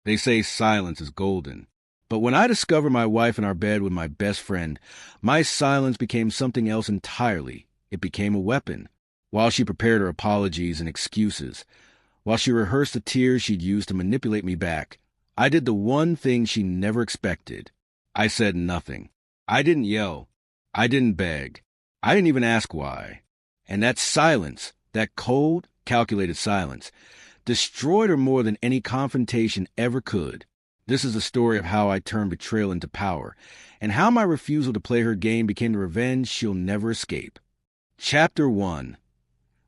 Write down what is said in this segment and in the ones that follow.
They say silence is golden. But when I discovered my wife in our bed with my best friend, my silence became something else entirely. It became a weapon. While she prepared her apologies and excuses, while she rehearsed the tears she'd used to manipulate me back, I did the one thing she never expected. I said nothing. I didn't yell. I didn't beg. I didn't even ask why. And that silence, that cold, calculated silence, destroyed her more than any confrontation ever could. This is the story of how I turned betrayal into power, and how my refusal to play her game became the revenge she'll never escape. Chapter 1.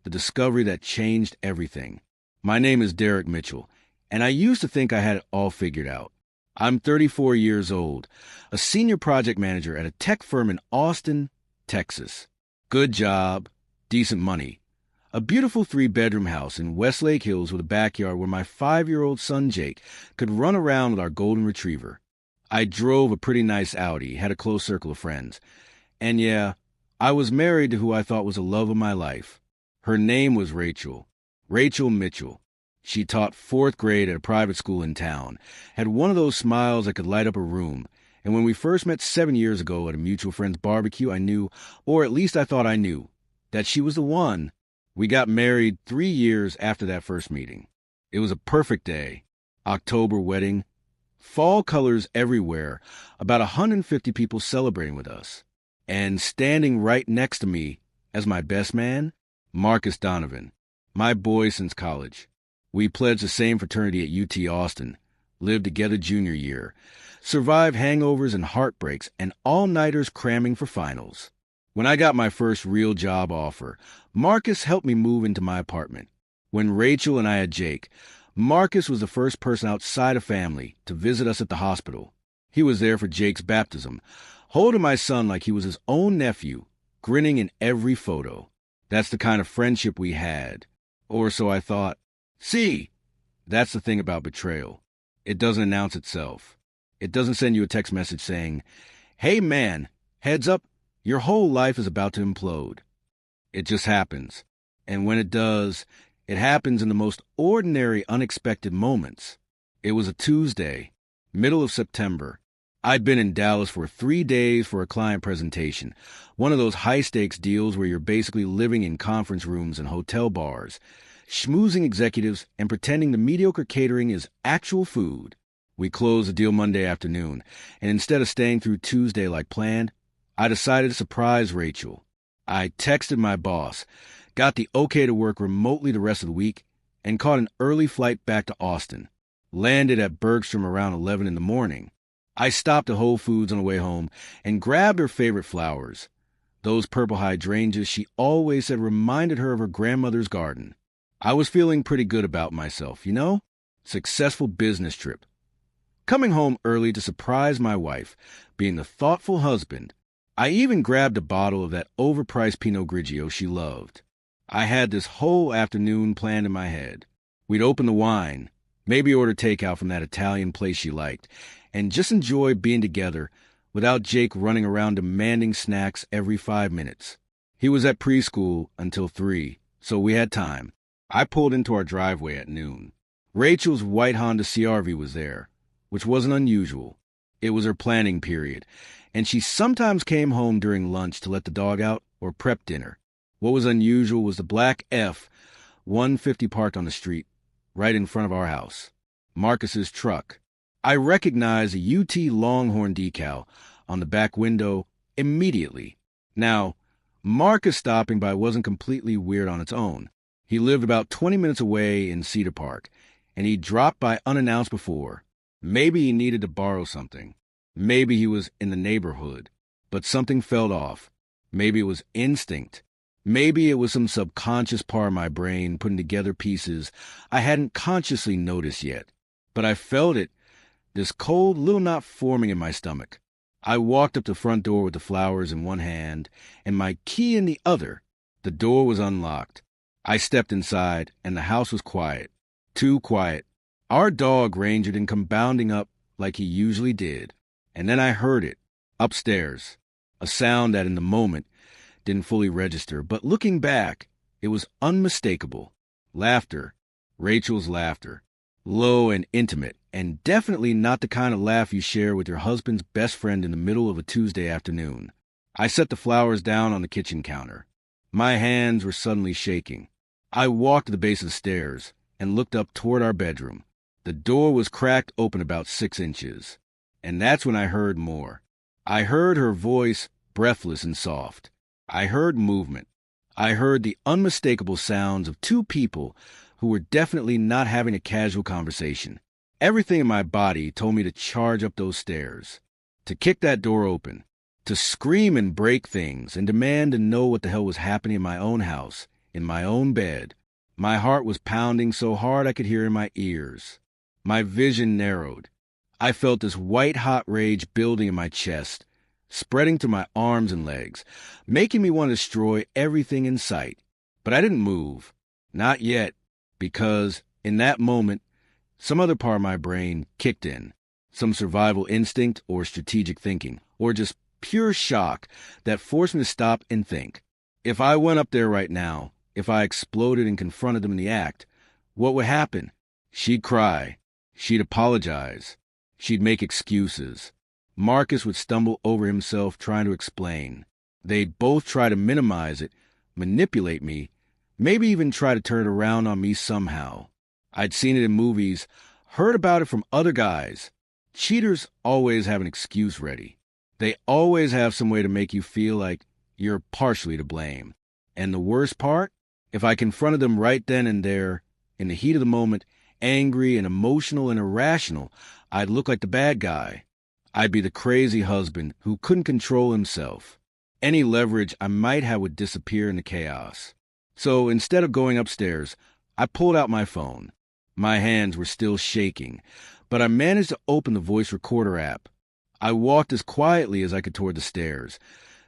The discovery that changed everything. My name is Derek Mitchell, and I used to think I had it all figured out. I'm 34 years old, a senior project manager at a tech firm in Austin, Texas. Good job, decent money. A beautiful 3-bedroom house in Westlake Hills with a backyard where my 5-year-old son Jake could run around with our golden retriever. I drove a pretty nice Audi, had a close circle of friends. And yeah, I was married to who I thought was the love of my life. Her name was Rachel Mitchell. She taught 4th grade at a private school in town, had one of those smiles that could light up a room, and when we first met 7 years ago at a mutual friend's barbecue, I knew, or at least I thought I knew, that she was the one. We got married 3 years after that first meeting. It was a perfect day. October wedding. Fall colors everywhere. About 150 people celebrating with us. And standing right next to me as my best man, Marcus Donovan, my boy since college. We pledged the same fraternity at UT Austin, lived together junior year, survived hangovers and heartbreaks and all-nighters cramming for finals. When I got my first real job offer, Marcus helped me move into my apartment. When Rachel and I had Jake, Marcus was the first person outside of family to visit us at the hospital. He was there for Jake's baptism, holding my son like he was his own nephew, grinning in every photo. That's the kind of friendship we had. Or so I thought. See, that's the thing about betrayal. It doesn't announce itself. It doesn't send you a text message saying, "Hey man, heads up, your whole life is about to implode." It just happens. And when it does, it happens in the most ordinary, unexpected moments. It was a Tuesday, middle of September. I'd been in Dallas for 3 days for a client presentation, one of those high-stakes deals where you're basically living in conference rooms and hotel bars, schmoozing executives and pretending the mediocre catering is actual food. We closed the deal Monday afternoon, and instead of staying through Tuesday like planned, I decided to surprise Rachel. I texted my boss, got the okay to work remotely the rest of the week, and caught an early flight back to Austin. Landed at Bergstrom around 11 in the morning. I stopped at Whole Foods on the way home and grabbed her favorite flowers. Those purple hydrangeas she always said reminded her of her grandmother's garden. I was feeling pretty good about myself, you know? Successful business trip. Coming home early to surprise my wife, being the thoughtful husband. I even grabbed a bottle of that overpriced Pinot Grigio she loved. I had this whole afternoon planned in my head. We'd open the wine, maybe order takeout from that Italian place she liked, and just enjoy being together without Jake running around demanding snacks every 5 minutes. He was at preschool until 3, so we had time. I pulled into our driveway at noon. Rachel's white Honda CR-V was there, which wasn't unusual. It was her planning period, and she sometimes came home during lunch to let the dog out or prep dinner. What was unusual was the black F-150 parked on the street, right in front of our house. Marcus's truck. I recognized a UT Longhorn decal on the back window immediately. Now, Marcus stopping by wasn't completely weird on its own. He lived about 20 minutes away in Cedar Park, and he dropped by unannounced before. Maybe he needed to borrow something. Maybe he was in the neighborhood, but something felt off. Maybe it was instinct. Maybe it was some subconscious part of my brain putting together pieces I hadn't consciously noticed yet. But I felt it, this cold little knot forming in my stomach. I walked up the front door with the flowers in one hand and my key in the other. The door was unlocked. I stepped inside, and the house was quiet. Too quiet. Our dog rangered and come bounding up like he usually did. And then I heard it, upstairs. A sound that in the moment didn't fully register, but looking back, it was unmistakable. Laughter. Rachel's laughter. Low and intimate, and definitely not the kind of laugh you share with your husband's best friend in the middle of a Tuesday afternoon. I set the flowers down on the kitchen counter. My hands were suddenly shaking. I walked to the base of the stairs and looked up toward our bedroom. The door was cracked open about 6 inches. And that's when I heard more. I heard her voice, breathless and soft. I heard movement. I heard the unmistakable sounds of two people who were definitely not having a casual conversation. Everything in my body told me to charge up those stairs, to kick that door open, to scream and break things and demand to know what the hell was happening in my own house, in my own bed. My heart was pounding so hard I could hear in my ears. My vision narrowed. I felt this white-hot rage building in my chest, spreading to my arms and legs, making me want to destroy everything in sight. But I didn't move. Not yet, because in that moment, some other part of my brain kicked in. Some survival instinct or strategic thinking, or just pure shock that forced me to stop and think. If I went up there right now, if I exploded and confronted them in the act, what would happen? She'd cry. She'd apologize. She'd make excuses. Marcus would stumble over himself trying to explain. They'd both try to minimize it, manipulate me, maybe even try to turn it around on me somehow. I'd seen it in movies, heard about it from other guys. Cheaters always have an excuse ready. They always have some way to make you feel like you're partially to blame. And the worst part? If I confronted them right then and there, in the heat of the moment, angry and emotional and irrational, I'd look like the bad guy. I'd be the crazy husband who couldn't control himself. Any leverage I might have would disappear in the chaos. So instead of going upstairs, I pulled out my phone. My hands were still shaking, but I managed to open the voice recorder app. I walked as quietly as I could toward the stairs,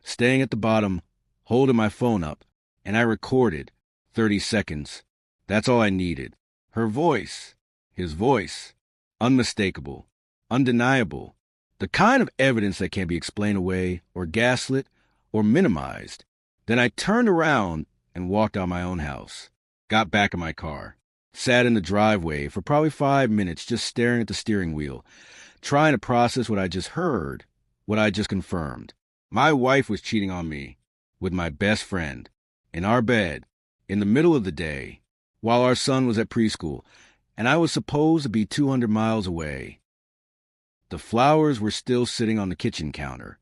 staying at the bottom, holding my phone up, and I recorded 30 seconds. That's all I needed. Her voice, his voice, unmistakable, undeniable, the kind of evidence that can't be explained away or gaslit or minimized. Then I turned around and walked out my own house, got back in my car, sat in the driveway for probably 5 minutes just staring at the steering wheel, trying to process what I just heard, what I just confirmed. My wife was cheating on me with my best friend, in our bed, in the middle of the day, while our son was at preschool, and I was supposed to be 200 miles away. The flowers were still sitting on the kitchen counter.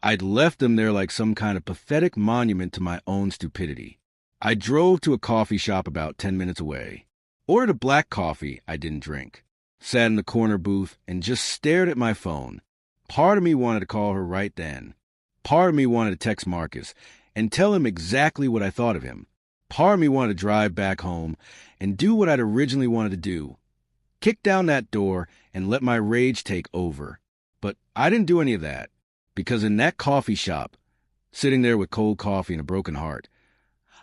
I'd left them there like some kind of pathetic monument to my own stupidity. I drove to a coffee shop about 10 minutes away, ordered a black coffee I didn't drink, sat in the corner booth and just stared at my phone. Part of me wanted to call her right then. Part of me wanted to text Marcus and tell him exactly what I thought of him. Part of me wanted to drive back home and do what I'd originally wanted to do. Kick down that door and let my rage take over. But I didn't do any of that, because in that coffee shop, sitting there with cold coffee and a broken heart,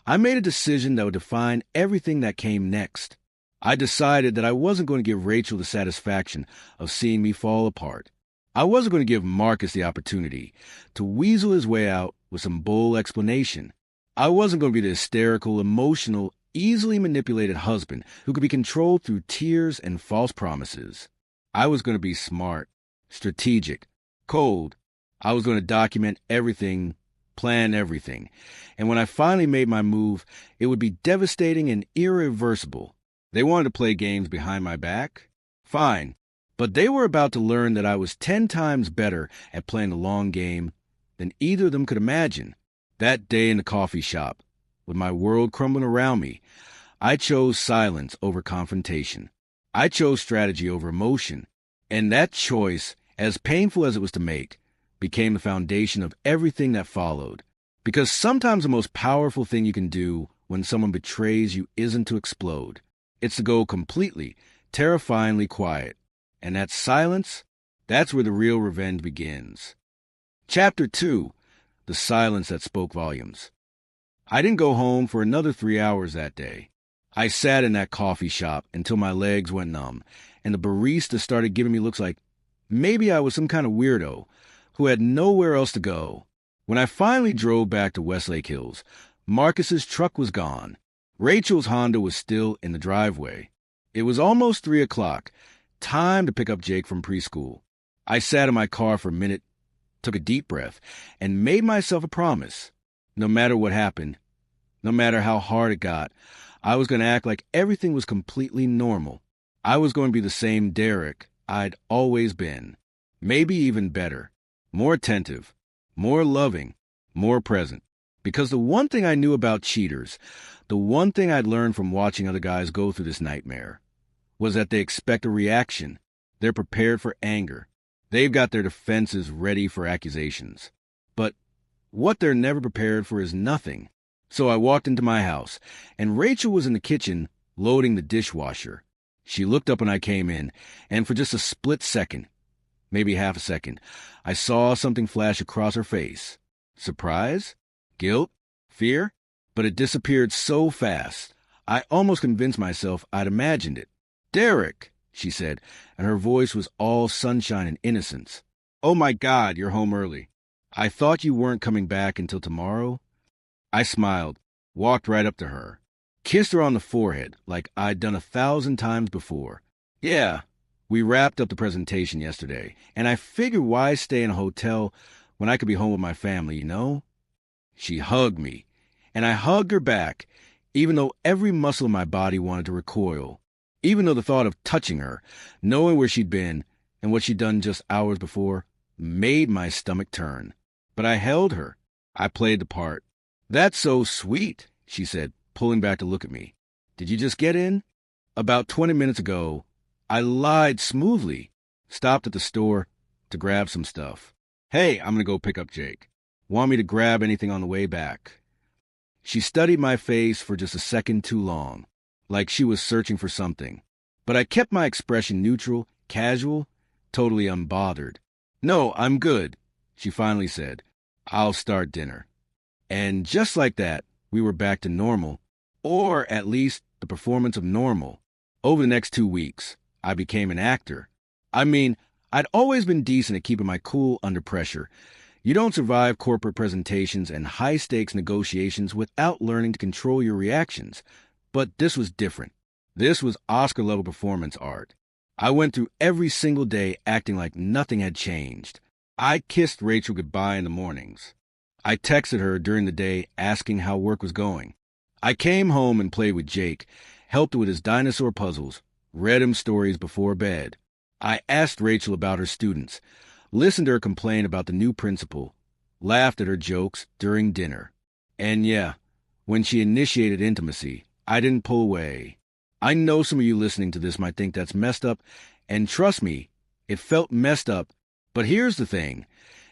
I made a decision that would define everything that came next. I decided that I wasn't going to give Rachel the satisfaction of seeing me fall apart. I wasn't going to give Marcus the opportunity to weasel his way out with some bull explanation. I wasn't going to be the hysterical, emotional, easily manipulated husband who could be controlled through tears and false promises. I was going to be smart, strategic, cold. I was going to document everything, plan everything. And when I finally made my move, it would be devastating and irreversible. They wanted to play games behind my back? Fine. But they were about to learn that I was 10 times better at playing the long game than either of them could imagine. That day in the coffee shop, with my world crumbling around me, I chose silence over confrontation. I chose strategy over emotion. And that choice, as painful as it was to make, became the foundation of everything that followed. Because sometimes the most powerful thing you can do when someone betrays you isn't to explode. It's to go completely, terrifyingly quiet. And that silence, that's where the real revenge begins. Chapter 2. The silence that spoke volumes. I didn't go home for another 3 hours that day. I sat in that coffee shop until my legs went numb, and the barista started giving me looks like maybe I was some kind of weirdo who had nowhere else to go. When I finally drove back to Westlake Hills, Marcus's truck was gone. Rachel's Honda was still in the driveway. It was almost 3 o'clock, Time to pick up Jake from preschool. I sat in my car for a minute, took a deep breath, and made myself a promise. No matter what happened, no matter how hard it got, I was going to act like everything was completely normal. I was going to be the same Derek I'd always been. Maybe even better. More attentive. More loving. More present. Because the one thing I knew about cheaters, the one thing I'd learned from watching other guys go through this nightmare, was that they expect a reaction. They're prepared for anger. They've got their defenses ready for accusations. But what they're never prepared for is nothing. So I walked into my house, and Rachel was in the kitchen loading the dishwasher. She looked up when I came in, and for just a split second, maybe half a second, I saw something flash across her face. Surprise? Guilt? Fear? But it disappeared so fast, I almost convinced myself I'd imagined it. "Derek," she said, and her voice was all sunshine and innocence. "Oh my God, you're home early. I thought you weren't coming back until tomorrow." I smiled, walked right up to her, kissed her on the forehead like I'd done 1,000 times before. "Yeah, we wrapped up the presentation yesterday, and I figured why stay in a hotel when I could be home with my family, you know?" She hugged me, and I hugged her back, even though every muscle in my body wanted to recoil. Even though the thought of touching her, knowing where she'd been, and what she'd done just hours before, made my stomach turn. But I held her. I played the part. "That's so sweet," she said, pulling back to look at me. "Did you just get in?" "About 20 minutes ago." I lied smoothly. Stopped at the store to grab some stuff. "Hey, I'm going to go pick up Jake. Want me to grab anything on the way back?" She studied my face for just a second too long, like she was searching for something. But I kept my expression neutral, casual, totally unbothered. "No, I'm good," she finally said. "I'll start dinner." And just like that, we were back to normal, or at least the performance of normal. Over the next 2 weeks, I became an actor. I mean, I'd always been decent at keeping my cool under pressure. You don't survive corporate presentations and high-stakes negotiations without learning to control your reactions. But this was different. This was Oscar-level performance art. I went through every single day acting like nothing had changed. I kissed Rachel goodbye in the mornings. I texted her during the day asking how work was going. I came home and played with Jake, helped with his dinosaur puzzles, read him stories before bed. I asked Rachel about her students, listened to her complain about the new principal, laughed at her jokes during dinner. And yeah, when she initiated intimacy, I didn't pull away. I know some of you listening to this might think that's messed up, and trust me, it felt messed up. But here's the thing.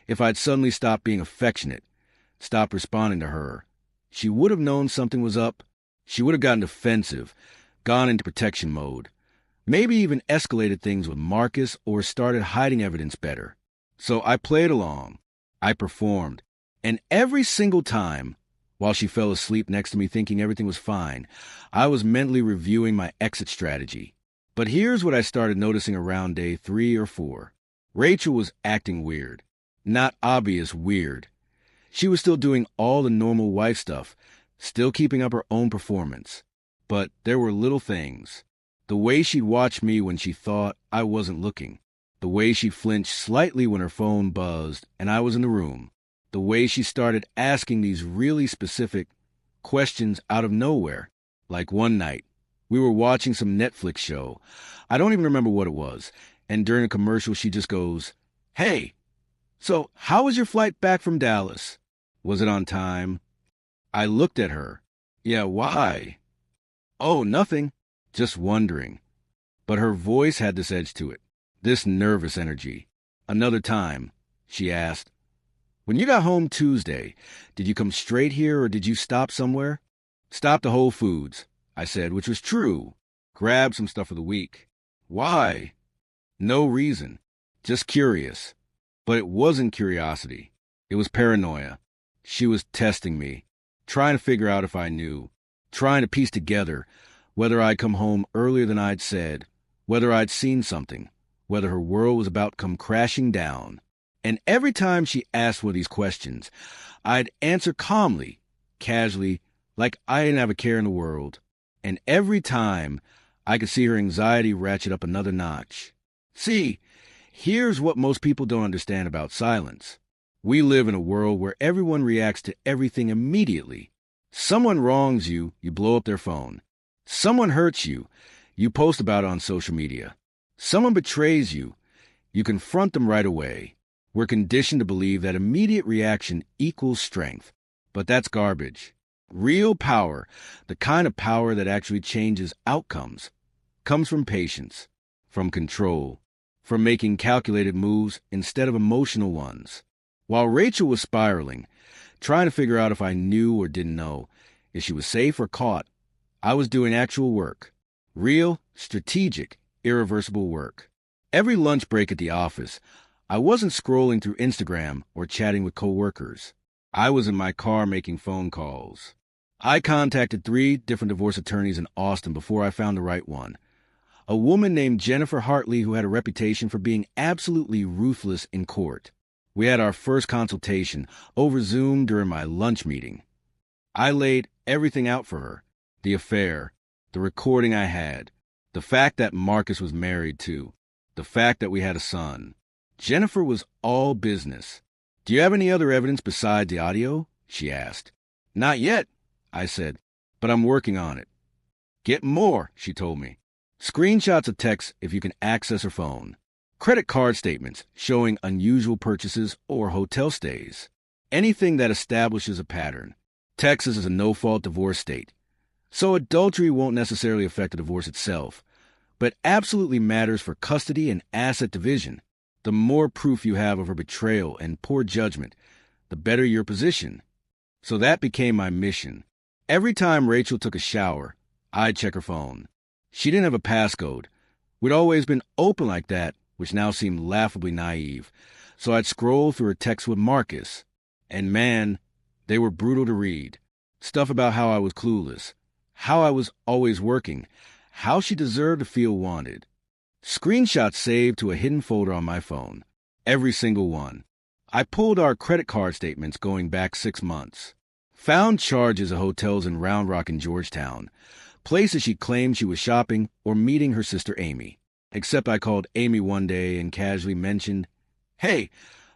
If I'd suddenly stopped being affectionate, stopped responding to her, she would have known something was up. She would have gotten defensive, gone into protection mode, maybe even escalated things with Marcus or started hiding evidence better. So I played along. I performed. And every single time, while she fell asleep next to me thinking everything was fine, I was mentally reviewing my exit strategy. But here's what I started noticing around day 3 or 4. Rachel was acting weird. Not obvious weird. She was still doing all the normal wife stuff, still keeping up her own performance. But there were little things. The way she'd watch me when she thought I wasn't looking. The way she flinched slightly when her phone buzzed and I was in the room. The way she started asking these really specific questions out of nowhere. Like one night, we were watching some Netflix show. I don't even remember what it was. And during a commercial, she just goes, "Hey, so how was your flight back from Dallas? Was it on time?" I looked at her. "Yeah, why?" "Oh, nothing. Just wondering." But her voice had this edge to it, this nervous energy. Another time, she asked, "When you got home Tuesday, did you come straight here or did you stop somewhere?" "Stopped to Whole Foods," I said, which was true. "Grabbed some stuff for the week." "Why?" "No reason. Just curious." But it wasn't curiosity. It was paranoia. She was testing me, trying to figure out if I knew, trying to piece together whether I'd come home earlier than I'd said, whether I'd seen something, whether her world was about to come crashing down. And every time she asked one of these questions, I'd answer calmly, casually, like I didn't have a care in the world. And every time, I could see her anxiety ratchet up another notch. See, here's what most people don't understand about silence. We live in a world where everyone reacts to everything immediately. Someone wrongs you, you blow up their phone. Someone hurts you, you post about it on social media. Someone betrays you, you confront them right away. We're conditioned to believe that immediate reaction equals strength. But that's garbage. Real power, the kind of power that actually changes outcomes, comes from patience, from control, from making calculated moves instead of emotional ones. While Rachel was spiraling, trying to figure out if I knew or didn't know, if she was safe or caught, I was doing actual work. Real, strategic, irreversible work. Every lunch break at the office, I wasn't scrolling through Instagram or chatting with coworkers. I was in my car making phone calls. I contacted 3 different divorce attorneys in Austin before I found the right one. A woman named Jennifer Hartley who had a reputation for being absolutely ruthless in court. We had our first consultation over Zoom during my lunch meeting. I laid everything out for her. The affair, the recording I had, the fact that Marcus was married too, the fact that we had a son. Jennifer was all business. "Do you have any other evidence besides the audio?" she asked. "Not yet," I said, "but I'm working on it." "Get more," she told me. Screenshots of texts if you can access her phone. Credit card statements showing unusual purchases or hotel stays. Anything that establishes a pattern. Texas is a no-fault divorce state, so adultery won't necessarily affect the divorce itself, but absolutely matters for custody and asset division. The more proof you have of her betrayal and poor judgment, the better your position. So that became my mission. Every time Rachel took a shower, I'd check her phone. She didn't have a passcode. We'd always been open like that, which now seemed laughably naive. So I'd scroll through her texts with Marcus. And man, they were brutal to read. Stuff about how I was clueless, how I was always working, how she deserved to feel wanted. Screenshots saved to a hidden folder on my phone. Every single one. I pulled our credit card statements going back 6 months. Found charges of hotels in Round Rock and Georgetown. Places she claimed she was shopping or meeting her sister Amy. Except I called Amy one day and casually mentioned, "Hey,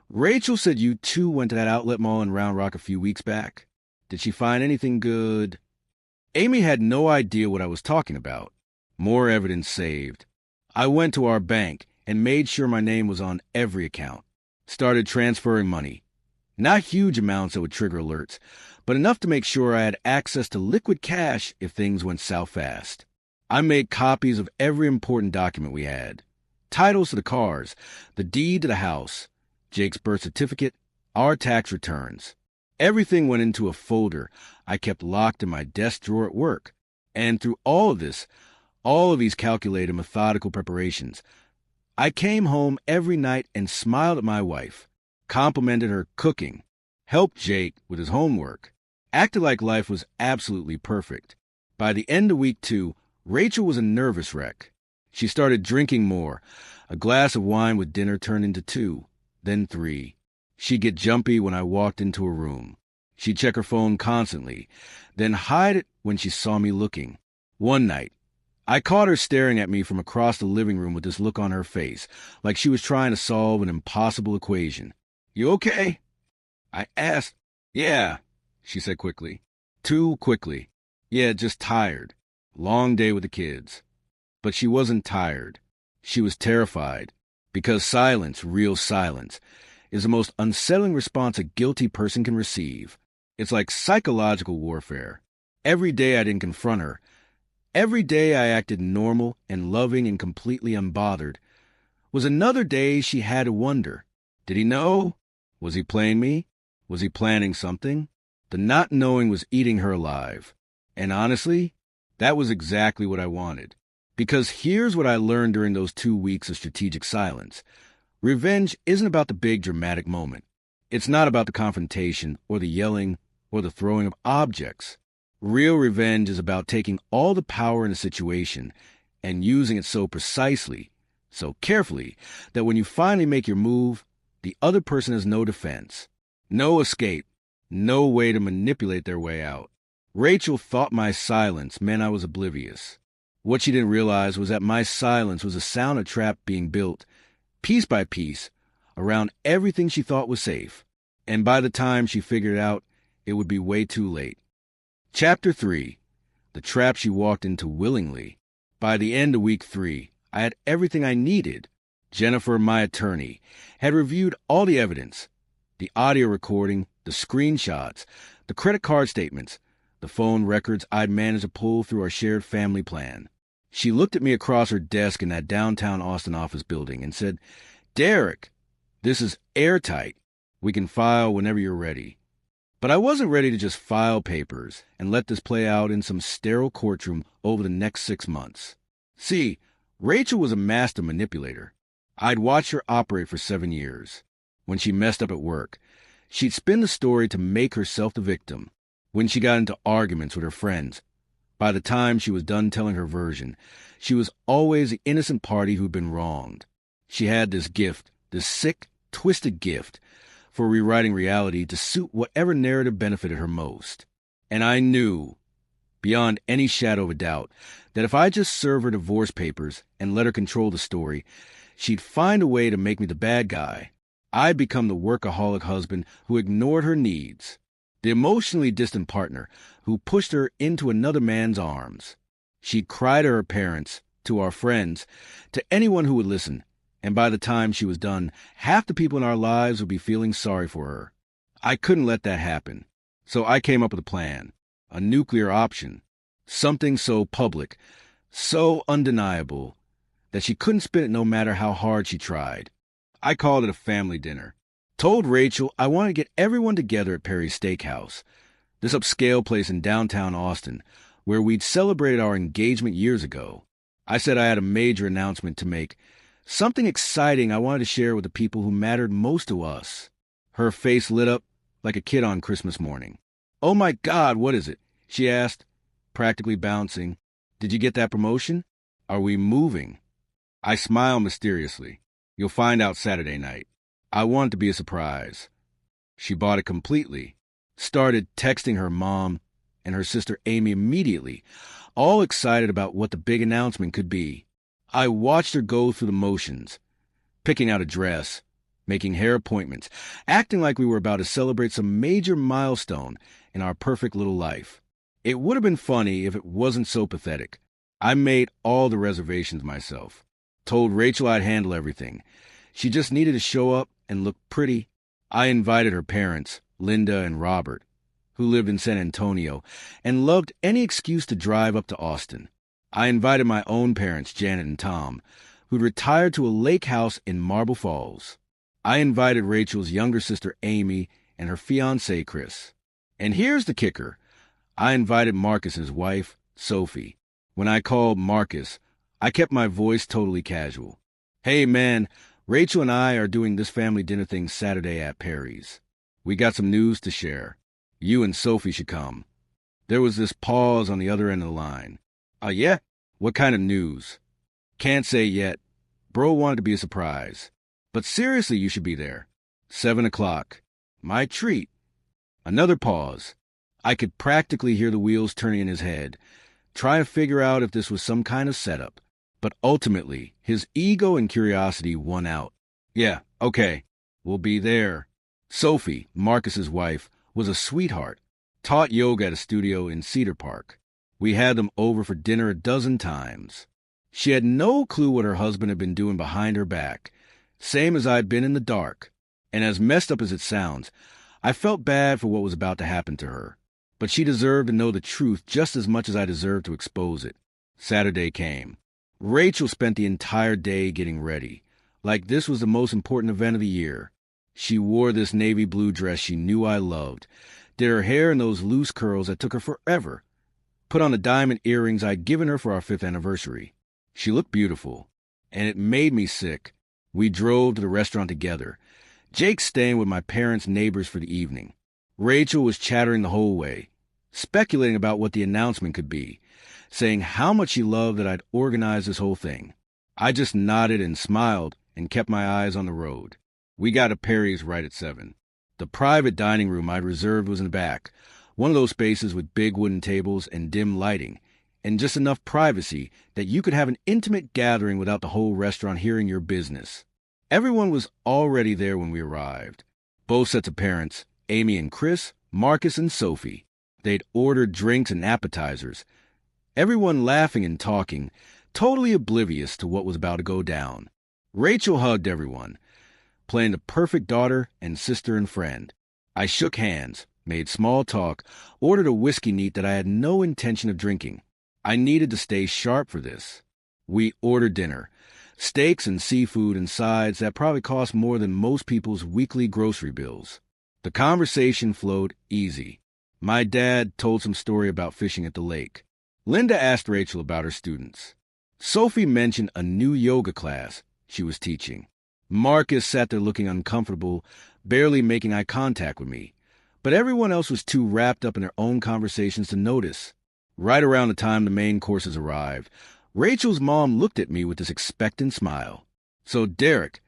Rachel said you two went to that outlet mall in Round Rock a few weeks back. Did she find anything good?" Amy had no idea what I was talking about. More evidence saved. I went to our bank and made sure my name was on every account. Started transferring money. Not huge amounts that would trigger alerts, but enough to make sure I had access to liquid cash if things went south fast. I made copies of every important document we had. Titles to the cars, the deed to the house, Jake's birth certificate, our tax returns. Everything went into a folder I kept locked in my desk drawer at work. And through all of this, all of these calculated, methodical preparations, I came home every night and smiled at my wife, complimented her cooking, helped Jake with his homework, acted like life was absolutely perfect. By the end of week 2, Rachel was a nervous wreck. She started drinking more. A glass of wine with dinner turned into 2, then 3. She'd get jumpy when I walked into her room. She'd check her phone constantly, then hide it when she saw me looking. One night, I caught her staring at me from across the living room with this look on her face, like she was trying to solve an impossible equation. "You okay?" I asked. "Yeah," she said quickly. Too quickly. "Yeah, just tired. Long day with the kids." But she wasn't tired. She was terrified. Because silence, real silence, is the most unsettling response a guilty person can receive. It's like psychological warfare. Every day I didn't confront her. Every day I acted normal and loving and completely unbothered. Was another day she had to wonder. Did he know? Was he playing me? Was he planning something? The not knowing was eating her alive. And honestly, that was exactly what I wanted. Because here's what I learned during those 2 weeks of strategic silence. Revenge isn't about the big dramatic moment. It's not about the confrontation or the yelling or the throwing of objects. Real revenge is about taking all the power in a situation and using it so precisely, so carefully, that when you finally make your move, the other person has no defense, no escape, no way to manipulate their way out. Rachel thought my silence meant I was oblivious. What she didn't realize was that my silence was a sound trap being built, piece by piece, around everything she thought was safe. And by the time she figured it out, it would be way too late. Chapter 3. The Trap She Walked Into Willingly. By the end of week 3, I had everything I needed. Jennifer, my attorney, had reviewed all the evidence, the audio recording, the screenshots, the credit card statements, the phone records I'd managed to pull through our shared family plan. She looked at me across her desk in that downtown Austin office building and said, "Derek, this is airtight. We can file whenever you're ready." But I wasn't ready to just file papers and let this play out in some sterile courtroom over the next 6 months. See, Rachel was a master manipulator. I'd watched her operate for 7 years. When she messed up at work, she'd spin the story to make herself the victim. When she got into arguments with her friends, by the time she was done telling her version, she was always the innocent party who'd been wronged. She had this gift, this sick, twisted gift, for rewriting reality to suit whatever narrative benefited her most. And I knew, beyond any shadow of a doubt, that if I just served her divorce papers and let her control the story, she'd find a way to make me the bad guy. I'd become the workaholic husband who ignored her needs, the emotionally distant partner who pushed her into another man's arms. She'd cry to her parents, to our friends, to anyone who would listen, and by the time she was done, half the people in our lives would be feeling sorry for her. I couldn't let that happen, so I came up with a plan, a nuclear option, something so public, so undeniable, that she couldn't spin it no matter how hard she tried. I called it a family dinner. Told Rachel I wanted to get everyone together at Perry's Steakhouse, this upscale place in downtown Austin, where we'd celebrated our engagement years ago. I said I had a major announcement to make, something exciting I wanted to share with the people who mattered most to us. Her face lit up like a kid on Christmas morning. "Oh my God, what is it?" she asked, practically bouncing. "Did you get that promotion? Are we moving?" I smiled mysteriously. "You'll find out Saturday night." I wanted to be a surprise. She bought it completely, started texting her mom and her sister Amy immediately, all excited about what the big announcement could be. I watched her go through the motions, picking out a dress, making hair appointments, acting like we were about to celebrate some major milestone in our perfect little life. It would have been funny if it wasn't so pathetic. I made all the reservations myself, told Rachel I'd handle everything. She just needed to show up and look pretty. I invited her parents, Linda and Robert, who lived in San Antonio, and loved any excuse to drive up to Austin. I invited my own parents, Janet and Tom, who'd retired to a lake house in Marble Falls. I invited Rachel's younger sister, Amy, and her fiancé, Chris. And here's the kicker. I invited Marcus's wife, Sophie. When I called Marcus, I kept my voice totally casual. "Hey, man, Rachel and I are doing this family dinner thing Saturday at Perry's. We got some news to share. You and Sophie should come." There was this pause on the other end of the line. Yeah? What kind of news?" "Can't say yet. Bro wanted to be a surprise. But seriously, you should be there. 7 o'clock. My treat." Another pause. I could practically hear the wheels turning in his head, trying to figure out if this was some kind of setup. But ultimately, his ego and curiosity won out. "Yeah, okay. We'll be there." Sophie, Marcus's wife, was a sweetheart. Taught yoga at a studio in Cedar Park. We had them over for dinner a dozen times. She had no clue what her husband had been doing behind her back, same as I'd been in the dark. And as messed up as it sounds, I felt bad for what was about to happen to her. But she deserved to know the truth just as much as I deserved to expose it. Saturday came. Rachel spent the entire day getting ready, like this was the most important event of the year. She wore this navy blue dress she knew I loved, did her hair in those loose curls that took her forever, put on the diamond earrings I'd given her for our 5th anniversary. She looked beautiful, and it made me sick. We drove to the restaurant together, Jake staying with my parents' neighbors for the evening. Rachel was chattering the whole way, speculating about what the announcement could be, saying how much she loved that I'd organized this whole thing. I just nodded and smiled and kept my eyes on the road. We got to Perry's right at 7. The private dining room I'd reserved was in the back, one of those spaces with big wooden tables and dim lighting, and just enough privacy that you could have an intimate gathering without the whole restaurant hearing your business. Everyone was already there when we arrived. Both sets of parents, Amy and Chris, Marcus and Sophie. They'd ordered drinks and appetizers. Everyone laughing and talking, totally oblivious to what was about to go down. Rachel hugged everyone, playing the perfect daughter and sister and friend. I shook hands, made small talk, ordered a whiskey neat that I had no intention of drinking. I needed to stay sharp for this. We ordered dinner, steaks and seafood and sides that probably cost more than most people's weekly grocery bills. The conversation flowed easy. My dad told some story about fishing at the lake. Linda asked Rachel about her students. Sophie mentioned a new yoga class she was teaching. Marcus sat there looking uncomfortable, barely making eye contact with me. But everyone else was too wrapped up in their own conversations to notice. Right around the time the main courses arrived, Rachel's mom looked at me with this expectant smile. "So, Derek,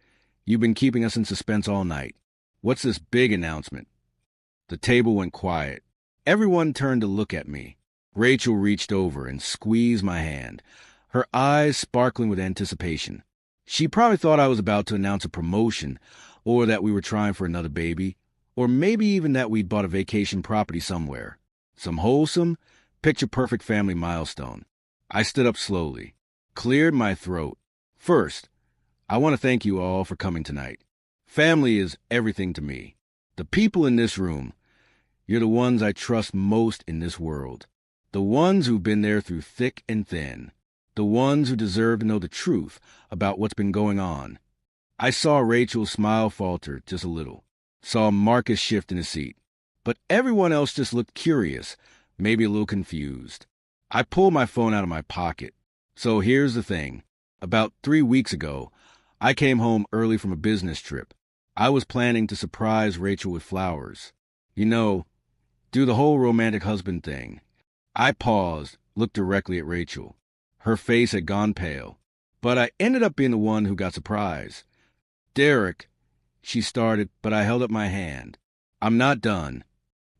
you've been keeping us in suspense all night. What's this big announcement?" The table went quiet. Everyone turned to look at me. Rachel reached over and squeezed my hand, her eyes sparkling with anticipation. She probably thought I was about to announce a promotion, or that we were trying for another baby, or maybe even that we'd bought a vacation property somewhere. Some wholesome, picture-perfect family milestone. I stood up slowly, cleared my throat. "First, I want to thank you all for coming tonight. Family is everything to me. The people in this room, you're the ones I trust most in this world. The ones who've been there through thick and thin. The ones who deserve to know the truth about what's been going on." I saw Rachel's smile falter just a little, saw Marcus shift in his seat. But everyone else just looked curious, maybe a little confused. I pulled my phone out of my pocket. "So here's the thing. About 3 weeks ago, I came home early from a business trip. I was planning to surprise Rachel with flowers. You know, do the whole romantic husband thing." I paused, looked directly at Rachel. Her face had gone pale, but I ended up being the one who got surprised. "Derek," she started, but I held up my hand. "I'm not done."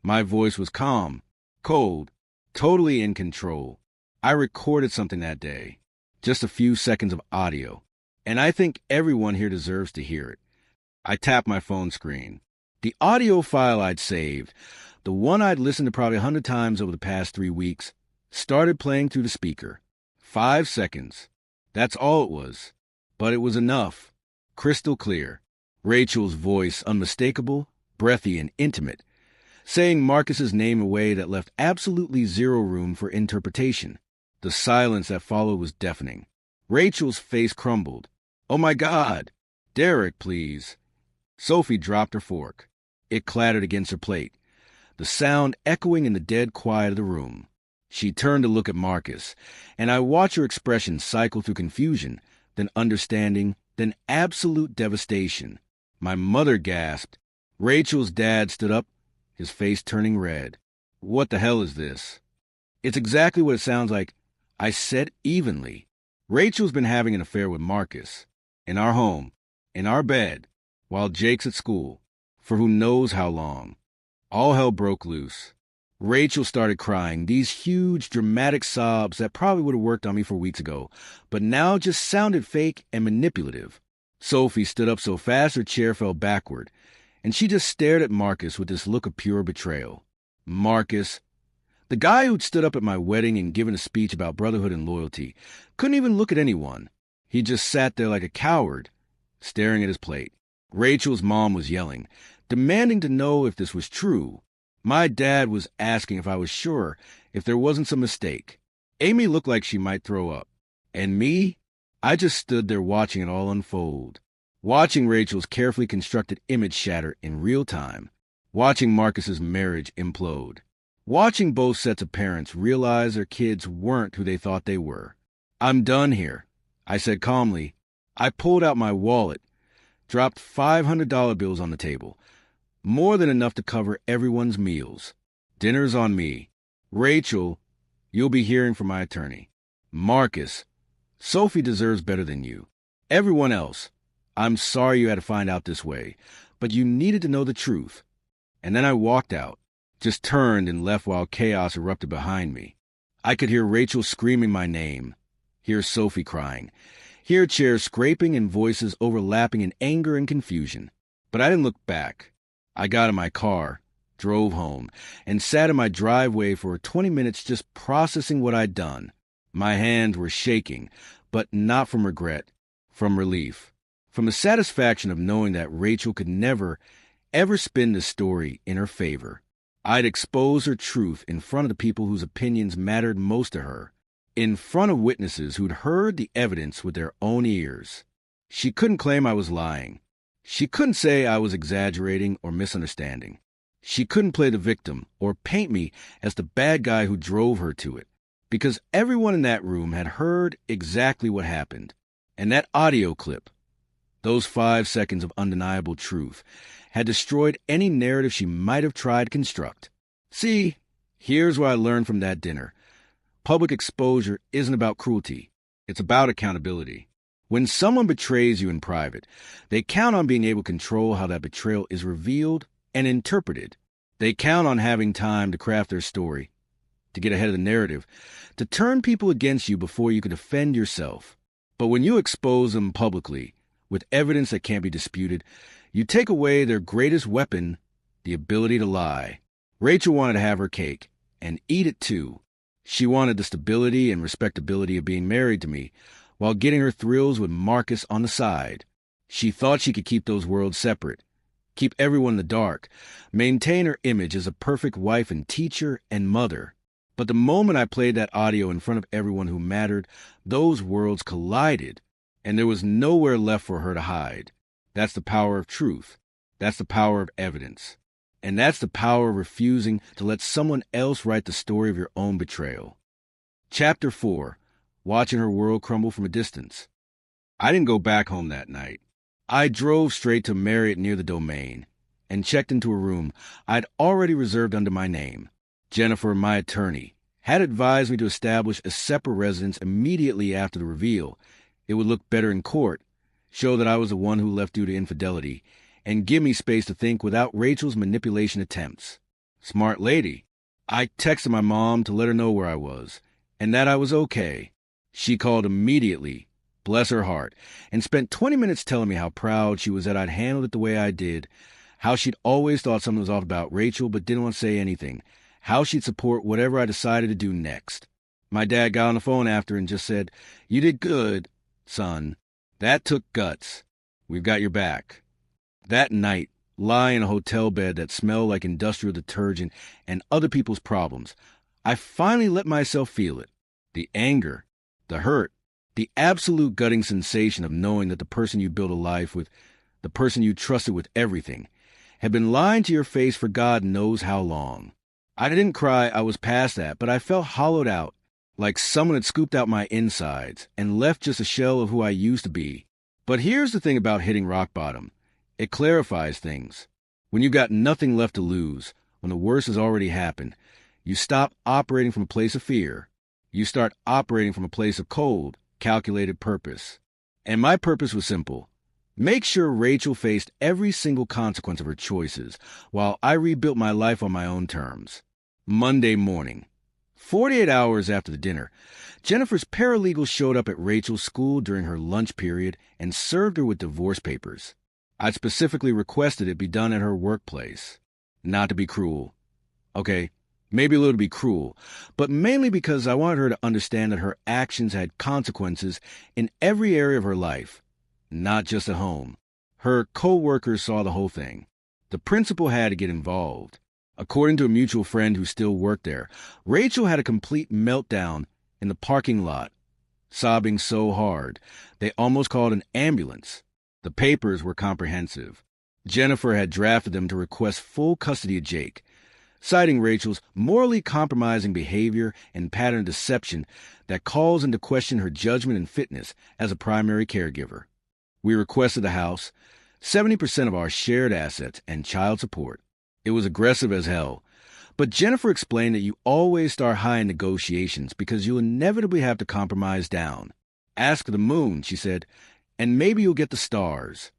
My voice was calm, cold, totally in control. I recorded something that day, just a few seconds of audio, and I think everyone here deserves to hear it. I tapped my phone screen. The audio file I'd saved, the one I'd listened to probably 100 times over the past 3 weeks, started playing through the speaker. 5 seconds. That's all it was. But it was enough. Crystal clear. Rachel's voice unmistakable, breathy, and intimate, saying Marcus's name in a way that left absolutely zero room for interpretation. The silence that followed was deafening. Rachel's face crumbled. "Oh my God! Derek, please." Sophie dropped her fork. It clattered against her plate, the sound echoing in the dead quiet of the room. She turned to look at Marcus, and I watched her expression cycle through confusion, then understanding, then absolute devastation. My mother gasped. Rachel's dad stood up, his face turning red. "What the hell is this?" "It's exactly what it sounds like," I said evenly. "Rachel's been having an affair with Marcus. In our home. In our bed. While Jake's at school. For who knows how long." All hell broke loose. Rachel started crying, these huge, dramatic sobs that probably would have worked on me for weeks ago, but now just sounded fake and manipulative. Sophie stood up so fast her chair fell backward, and she just stared at Marcus with this look of pure betrayal. Marcus, the guy who'd stood up at my wedding and given a speech about brotherhood and loyalty, couldn't even look at anyone. He just sat there like a coward, staring at his plate. Rachel's mom was yelling, demanding to know if this was true. My dad was asking if I was sure, if there wasn't some mistake. Amy looked like she might throw up. And me? I just stood there watching it all unfold. Watching Rachel's carefully constructed image shatter in real time. Watching Marcus's marriage implode. Watching both sets of parents realize their kids weren't who they thought they were. "I'm done here," I said calmly. I pulled out my wallet, dropped $500 bills on the table. More than enough to cover everyone's meals. "Dinner's on me. Rachel, you'll be hearing from my attorney. Marcus, Sophie deserves better than you. Everyone else, I'm sorry you had to find out this way, but you needed to know the truth." And then I walked out, just turned and left while chaos erupted behind me. I could hear Rachel screaming my name, hear Sophie crying, hear chairs scraping and voices overlapping in anger and confusion. But I didn't look back. I got in my car, drove home, and sat in my driveway for 20 minutes just processing what I'd done. My hands were shaking, but not from regret, from relief, from the satisfaction of knowing that Rachel could never, ever spin the story in her favor. I'd expose her truth in front of the people whose opinions mattered most to her, in front of witnesses who'd heard the evidence with their own ears. She couldn't claim I was lying. She couldn't say I was exaggerating or misunderstanding. She couldn't play the victim or paint me as the bad guy who drove her to it, because everyone in that room had heard exactly what happened. And that audio clip, those 5 seconds of undeniable truth, had destroyed any narrative she might have tried to construct. See, here's what I learned from that dinner. Public exposure isn't about cruelty. It's about accountability. When someone betrays you in private, they count on being able to control how that betrayal is revealed and interpreted. They count on having time to craft their story, to get ahead of the narrative, to turn people against you before you can defend yourself. But when you expose them publicly, with evidence that can't be disputed, you take away their greatest weapon, the ability to lie. Rachel wanted to have her cake, and eat it too. She wanted the stability and respectability of being married to me, while getting her thrills with Marcus on the side. She thought she could keep those worlds separate, keep everyone in the dark, maintain her image as a perfect wife and teacher and mother. But the moment I played that audio in front of everyone who mattered, those worlds collided, and there was nowhere left for her to hide. That's the power of truth. That's the power of evidence. And that's the power of refusing to let someone else write the story of your own betrayal. Chapter 4. Watching her world crumble from a distance. I didn't go back home that night. I drove straight to Marriott near the Domain and checked into a room I'd already reserved under my name. Jennifer, my attorney, had advised me to establish a separate residence immediately after the reveal. It would look better in court, show that I was the one who left due to infidelity, and give me space to think without Rachel's manipulation attempts. Smart lady. I texted my mom to let her know where I was, and that I was okay. She called immediately, bless her heart, and spent 20 minutes telling me how proud she was that I'd handled it the way I did, how she'd always thought something was off about Rachel but didn't want to say anything, how she'd support whatever I decided to do next. My dad got on the phone after and just said, "You did good, son. That took guts. We've got your back." That night, lying in a hotel bed that smelled like industrial detergent and other people's problems, I finally let myself feel it. The anger, the hurt, the absolute gutting sensation of knowing that the person you built a life with, the person you trusted with everything, had been lying to your face for God knows how long. I didn't cry, I was past that, but I felt hollowed out, like someone had scooped out my insides and left just a shell of who I used to be. But here's the thing about hitting rock bottom. It clarifies things. When you've got nothing left to lose, when the worst has already happened, you stop operating from a place of fear. You start operating from a place of cold, calculated purpose. And my purpose was simple. Make sure Rachel faced every single consequence of her choices, while I rebuilt my life on my own terms. Monday morning. 48 hours after the dinner, Jennifer's paralegal showed up at Rachel's school during her lunch period and served her with divorce papers. I'd specifically requested it be done at her workplace. Not to be cruel. Okay, maybe a little to be cruel, but mainly because I wanted her to understand that her actions had consequences in every area of her life, not just at home. Her co-workers saw the whole thing. The principal had to get involved. According to a mutual friend who still worked there, Rachel had a complete meltdown in the parking lot, sobbing so hard they almost called an ambulance. The papers were comprehensive. Jennifer had drafted them to request full custody of Jake, citing Rachel's morally compromising behavior and pattern of deception that calls into question her judgment and fitness as a primary caregiver. We requested the house, 70% of our shared assets, and child support. It was aggressive as hell, but Jennifer explained that you always start high in negotiations because you'll inevitably have to compromise down. Ask the moon, she said, and maybe you'll get the stars.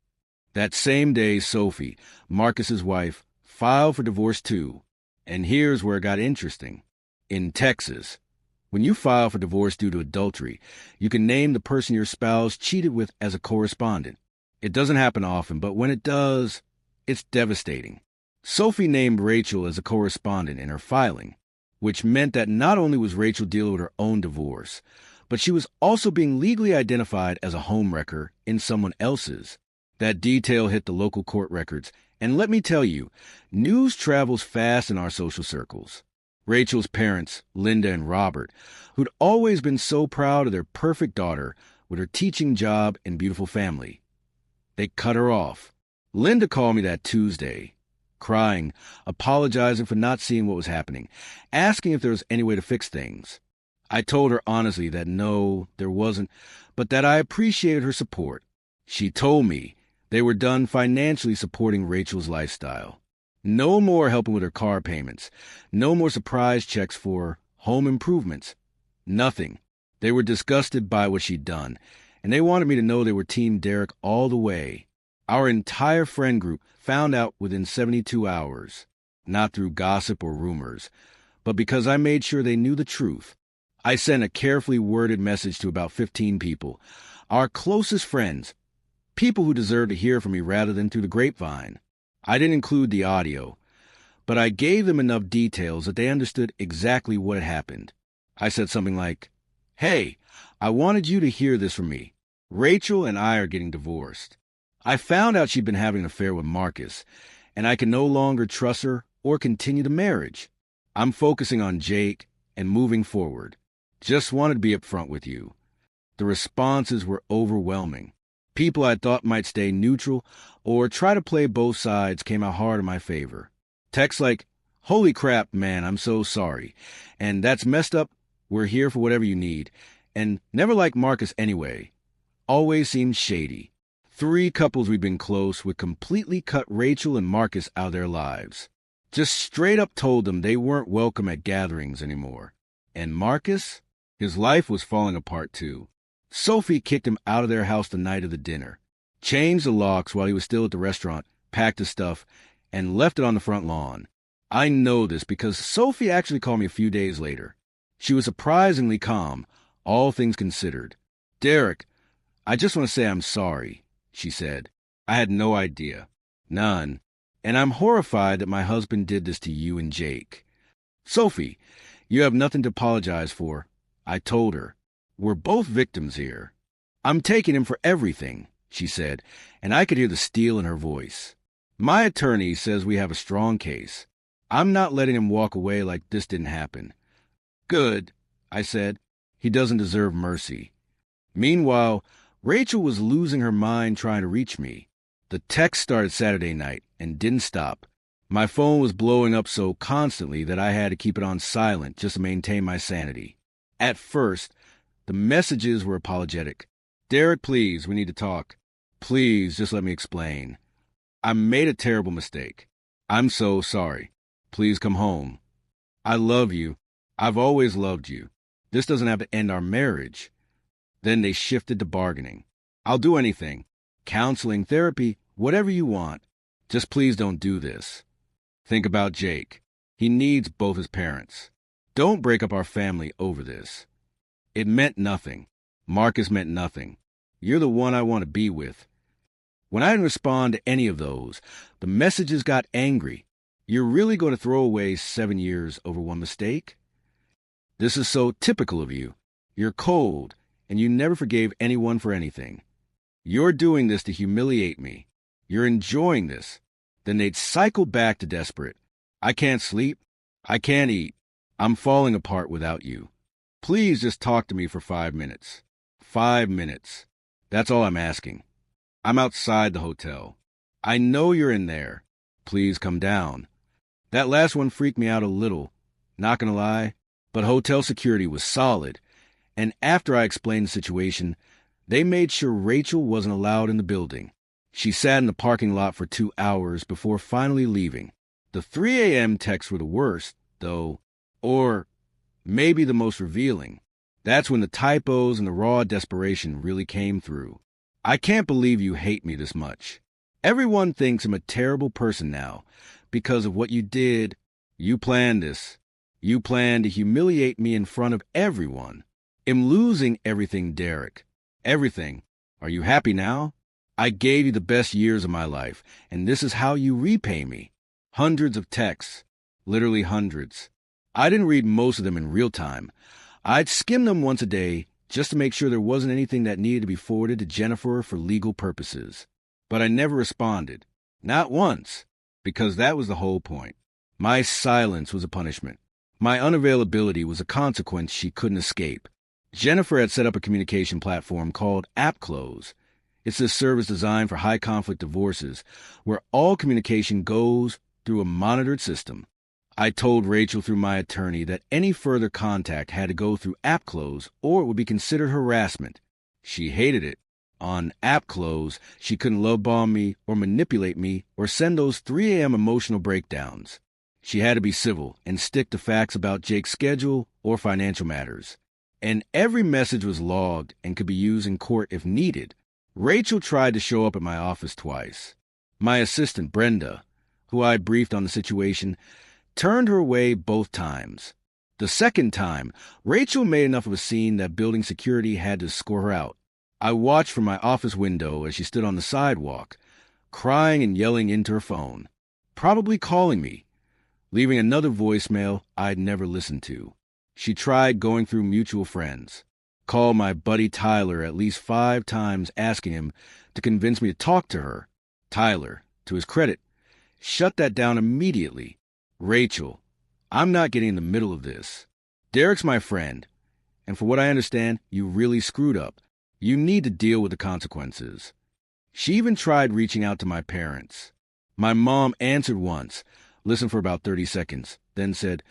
That same day, Sophie, Marcus's wife, filed for divorce too. And here's where it got interesting. In Texas. When you file for divorce due to adultery, you can name the person your spouse cheated with as a correspondent. It doesn't happen often, but when it does, it's devastating. Sophie named Rachel as a correspondent in her filing, which meant that not only was Rachel dealing with her own divorce, but she was also being legally identified as a homewrecker in someone else's. That detail hit the local court records, and let me tell you, news travels fast in our social circles. Rachel's parents, Linda and Robert, who'd always been so proud of their perfect daughter with her teaching job and beautiful family, they cut her off. Linda called me that Tuesday, crying, apologizing for not seeing what was happening, asking if there was any way to fix things. I told her honestly that no, there wasn't, but that I appreciated her support. She told me they were done financially supporting Rachel's lifestyle. No more helping with her car payments. No more surprise checks for home improvements. Nothing. They were disgusted by what she'd done, and they wanted me to know they were Team Derek all the way. Our entire friend group found out within 72 hours, not through gossip or rumors, but because I made sure they knew the truth. I sent a carefully worded message to about 15 people, our closest friends, people who deserve to hear from me rather than through the grapevine. I didn't include the audio, but I gave them enough details that they understood exactly what had happened. I said something like, "Hey, I wanted you to hear this from me. Rachel and I are getting divorced. I found out she'd been having an affair with Marcus, and I can no longer trust her or continue the marriage. I'm focusing on Jake and moving forward. Just wanted to be upfront with you." The responses were overwhelming. People I thought might stay neutral or try to play both sides came out hard in my favor. Texts like, "Holy crap, man, I'm so sorry. And that's messed up. We're here for whatever you need. And never liked Marcus anyway. Always seemed shady." 3 couples we'd been close would completely cut Rachel and Marcus out of their lives. Just straight up told them they weren't welcome at gatherings anymore. And Marcus? His life was falling apart too. Sophie kicked him out of their house the night of the dinner, changed the locks while he was still at the restaurant, packed his stuff, and left it on the front lawn. I know this because Sophie actually called me a few days later. She was surprisingly calm, all things considered. "Derek, I just want to say I'm sorry," she said. "I had no idea. None. And I'm horrified that my husband did this to you and Jake." "Sophie, you have nothing to apologize for," I told her. "We're both victims here." "I'm taking him for everything," she said, and I could hear the steel in her voice. "My attorney says we have a strong case. I'm not letting him walk away like this didn't happen." "Good," I said. "He doesn't deserve mercy." Meanwhile, Rachel was losing her mind trying to reach me. The text started Saturday night and didn't stop. My phone was blowing up so constantly that I had to keep it on silent just to maintain my sanity. At first, the messages were apologetic. "Derek, please, we need to talk. Please, just let me explain. I made a terrible mistake. I'm so sorry. Please come home. I love you. I've always loved you. This doesn't have to end our marriage." Then they shifted to bargaining. "I'll do anything. Counseling, therapy, whatever you want. Just please don't do this. Think about Jake. He needs both his parents. Don't break up our family over this." It meant nothing. Marcus meant nothing. You're the one I want to be with. When I didn't respond to any of those, the messages got angry. "You're really going to throw away 7 years over one mistake? This is so typical of you. You're cold, and you never forgave anyone for anything. You're doing this to humiliate me. You're enjoying this." Then they'd cycle back to desperate. "I can't sleep. I can't eat. I'm falling apart without you. Please just talk to me for 5 minutes. 5 minutes. That's all I'm asking. I'm outside the hotel. I know you're in there. Please come down." That last one freaked me out a little, not gonna lie, but hotel security was solid, and after I explained the situation, they made sure Rachel wasn't allowed in the building. She sat in the parking lot for 2 hours before finally leaving. The 3 a.m. texts were the worst, though, or maybe the most revealing. That's when the typos and the raw desperation really came through. "I can't believe you hate me this much. Everyone thinks I'm a terrible person now because of what you did. You planned this. You plan to humiliate me in front of everyone. I'm losing everything, Derek. Everything. Are you happy now? I gave you the best years of my life, and this is how you repay me. Hundreds of texts. Literally hundreds. I didn't read most of them in real time. I'd skim them once a day just to make sure there wasn't anything that needed to be forwarded to Jennifer for legal purposes. But I never responded. Not once. Because that was the whole point. My silence was a punishment. My unavailability was a consequence she couldn't escape. Jennifer had set up a communication platform called AppClose. It's a service designed for high-conflict divorces where all communication goes through a monitored system. I told Rachel through my attorney that any further contact had to go through AppClose or it would be considered harassment. She hated it. On AppClose, she couldn't love bomb me or manipulate me or send those 3 a.m. emotional breakdowns. She had to be civil and stick to facts about Jake's schedule or financial matters. And every message was logged and could be used in court if needed. Rachel tried to show up at my office twice. My assistant, Brenda, who I briefed on the situation, turned her away both times. The second time, Rachel made enough of a scene that building security had to escort her out. I watched from my office window as she stood on the sidewalk, crying and yelling into her phone, probably calling me, leaving another voicemail I'd never listened to. She tried going through mutual friends, called my buddy Tyler at least 5 times asking him to convince me to talk to her. Tyler, to his credit, shut that down immediately. Rachel, I'm not getting in the middle of this. Derek's my friend, and for what I understand, you really screwed up. You need to deal with the consequences. She even tried reaching out to my parents. My mom answered once, listened for about 30 seconds, then said,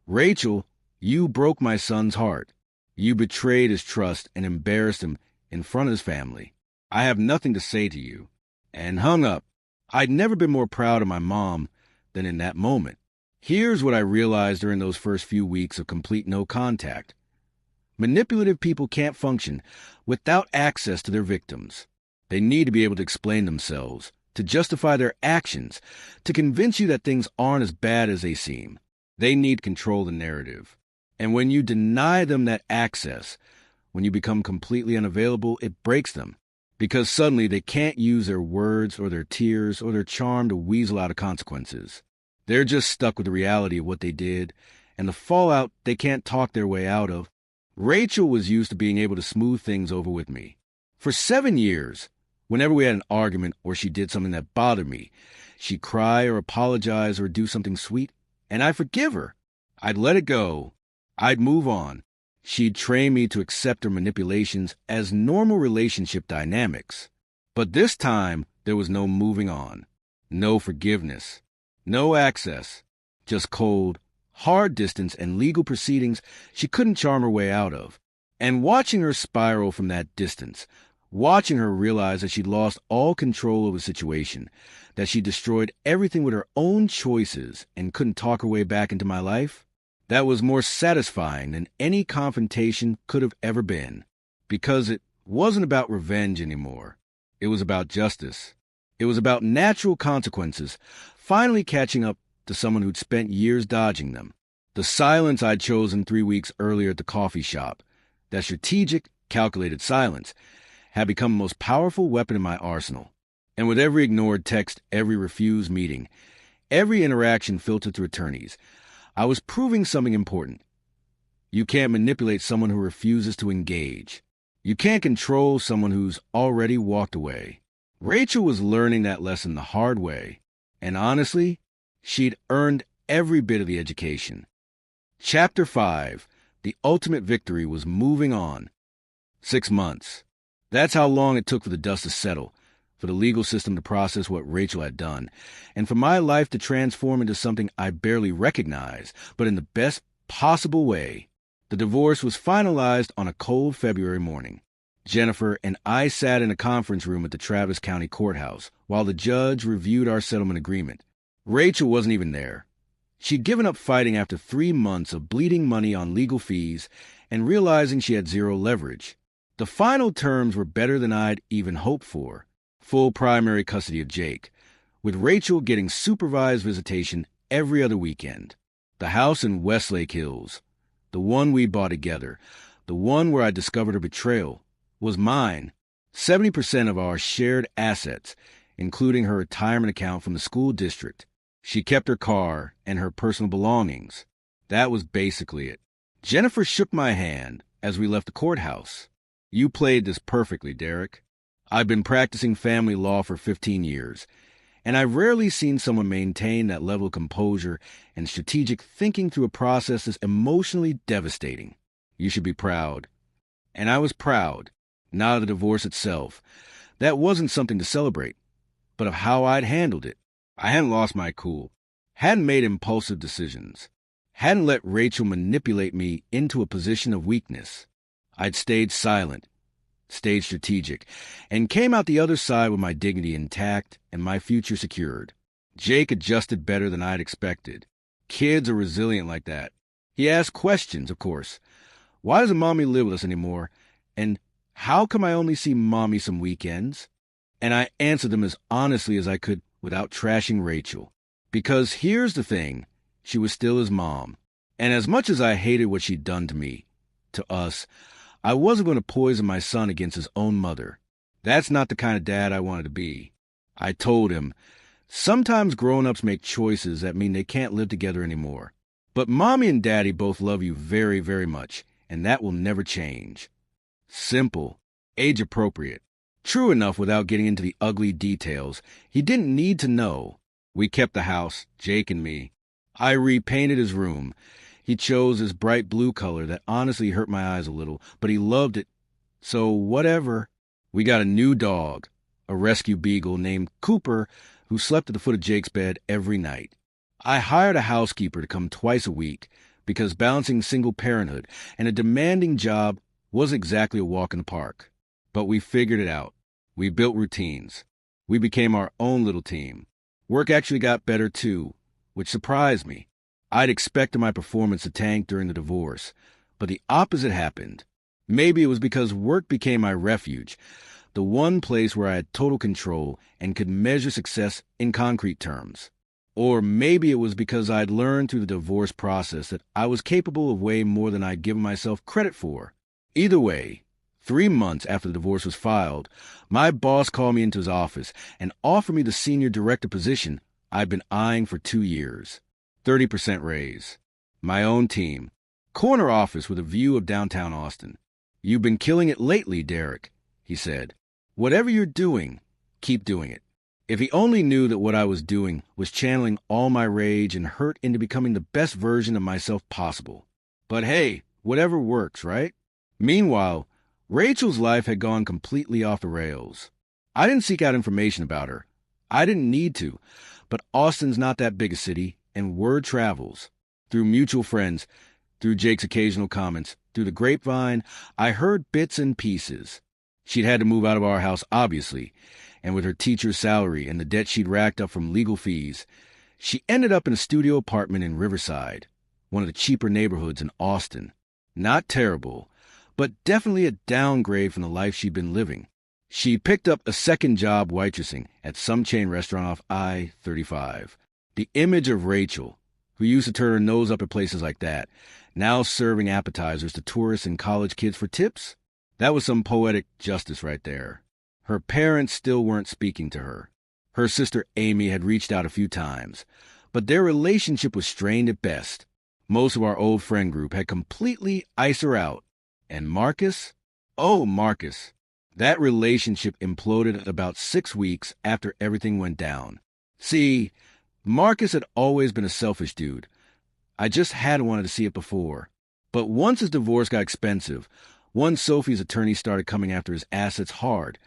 Rachel, you broke my son's heart. You betrayed his trust and embarrassed him in front of his family. I have nothing to say to you. And hung up. I'd never been more proud of my mom than in that moment. Here's what I realized during those first few weeks of complete no contact. Manipulative people can't function without access to their victims. They need to be able to explain themselves, to justify their actions, to convince you that things aren't as bad as they seem. They need control of the narrative. And when you deny them that access, when you become completely unavailable, it breaks them. Because suddenly they can't use their words or their tears or their charm to weasel out of consequences. They're just stuck with the reality of what they did and the fallout they can't talk their way out of. Rachel was used to being able to smooth things over with me. For 7 years, whenever we had an argument or she did something that bothered me, she'd cry or apologize or do something sweet, and I'd forgive her. I'd let it go. I'd move on. She'd train me to accept her manipulations as normal relationship dynamics. But this time, there was no moving on, no forgiveness, no access, just cold, hard distance and legal proceedings she couldn't charm her way out of. And watching her spiral from that distance, watching her realize that she'd lost all control of the situation, that she destroyed everything with her own choices and couldn't talk her way back into my life, that was more satisfying than any confrontation could have ever been. Because it wasn't about revenge anymore. It was about justice. It was about natural consequences, finally catching up to someone who'd spent years dodging them. The silence I'd chosen 3 weeks earlier at the coffee shop, that strategic, calculated silence, had become the most powerful weapon in my arsenal. And with every ignored text, every refused meeting, every interaction filtered through attorneys, I was proving something important. You can't manipulate someone who refuses to engage. You can't control someone who's already walked away. Rachel was learning that lesson the hard way, and honestly, she'd earned every bit of the education. Chapter 5, the ultimate victory, was moving on. 6 months. That's how long it took for the dust to settle, for the legal system to process what Rachel had done, and for my life to transform into something I barely recognized, but in the best possible way. The divorce was finalized on a cold February morning. Jennifer and I sat in a conference room at the Travis County Courthouse while the judge reviewed our settlement agreement. Rachel wasn't even there. She'd given up fighting after 3 months of bleeding money on legal fees and realizing she had zero leverage. The final terms were better than I'd even hoped for. Full primary custody of Jake, with Rachel getting supervised visitation every other weekend. The house in Westlake Hills, the one we bought together, the one where I discovered her betrayal, was mine. 70% of our shared assets, including her retirement account from the school district. She kept her car and her personal belongings. That was basically it. Jennifer shook my hand as we left the courthouse. You played this perfectly, Derek. I've been practicing family law for 15 years, and I've rarely seen someone maintain that level of composure and strategic thinking through a process that's emotionally devastating. You should be proud. And I was proud, not of the divorce itself. That wasn't something to celebrate, but of how I'd handled it. I hadn't lost my cool, hadn't made impulsive decisions, hadn't let Rachel manipulate me into a position of weakness. I'd stayed silent, stayed strategic, and came out the other side with my dignity intact and my future secured. Jake adjusted better than I'd expected. Kids are resilient like that. He asked questions, of course. Why doesn't Mommy live with us anymore? And how come I only see Mommy some weekends? And I answered them as honestly as I could without trashing Rachel. Because here's the thing, she was still his mom. And as much as I hated what she'd done to me, to us, I wasn't going to poison my son against his own mother. That's not the kind of dad I wanted to be. I told him, sometimes grown-ups make choices that mean they can't live together anymore. But Mommy and Daddy both love you very, very much, and that will never change. Simple, age-appropriate. True enough without getting into the ugly details. He didn't need to know. We kept the house, Jake and me. I repainted his room. He chose this bright blue color that honestly hurt my eyes a little, but he loved it. So whatever. We got a new dog, a rescue beagle named Cooper, who slept at the foot of Jake's bed every night. I hired a housekeeper to come twice a week because balancing single parenthood and a demanding job wasn't exactly a walk in the park. But we figured it out. We built routines. We became our own little team. Work actually got better too, which surprised me. I'd expected my performance to tank during the divorce, but the opposite happened. Maybe it was because work became my refuge, the one place where I had total control and could measure success in concrete terms. Or maybe it was because I'd learned through the divorce process that I was capable of way more than I'd given myself credit for. Either way, 3 months after the divorce was filed, my boss called me into his office and offered me the senior director position I'd been eyeing for 2 years. 30% raise. My own team. Corner office with a view of downtown Austin. You've been killing it lately, Derek, he said. Whatever you're doing, keep doing it. If he only knew that what I was doing was channeling all my rage and hurt into becoming the best version of myself possible. But hey, whatever works, right? Meanwhile, Rachel's life had gone completely off the rails. I didn't seek out information about her. I didn't need to, but Austin's not that big a city, and word travels. Through mutual friends, through Jake's occasional comments, through the grapevine, I heard bits and pieces. She'd had to move out of our house, obviously, and with her teacher's salary and the debt she'd racked up from legal fees, she ended up in a studio apartment in Riverside, one of the cheaper neighborhoods in Austin. Not terrible, but definitely a downgrade from the life she'd been living. She picked up a second job waitressing at some chain restaurant off I-35. The image of Rachel, who used to turn her nose up at places like that, now serving appetizers to tourists and college kids for tips, that was some poetic justice right there. Her parents still weren't speaking to her. Her sister Amy had reached out a few times, but their relationship was strained at best. Most of our old friend group had completely iced her out. And Marcus? Oh, Marcus. That relationship imploded about 6 weeks after everything went down. See, Marcus had always been a selfish dude. I just hadn't wanted to see it before. But once his divorce got expensive, once Sophie's attorney started coming after his assets hard,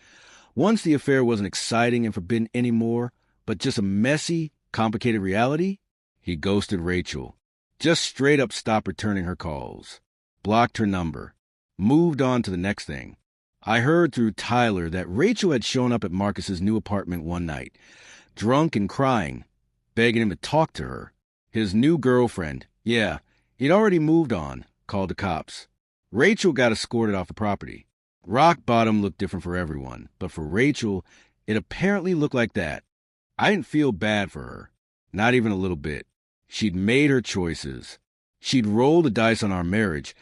once the affair wasn't exciting and forbidden anymore, but just a messy, complicated reality, he ghosted Rachel. Just straight up stopped returning her calls. Blocked her number. Moved on to the next thing. I heard through Tyler that Rachel had shown up at Marcus's new apartment one night, drunk and crying, begging him to talk to her. His new girlfriend, yeah, he'd already moved on, called the cops. Rachel got escorted off the property. Rock bottom looked different for everyone, but for Rachel, it apparently looked like that. I didn't feel bad for her. Not even a little bit. She'd made her choices. She'd rolled the dice on our marriage,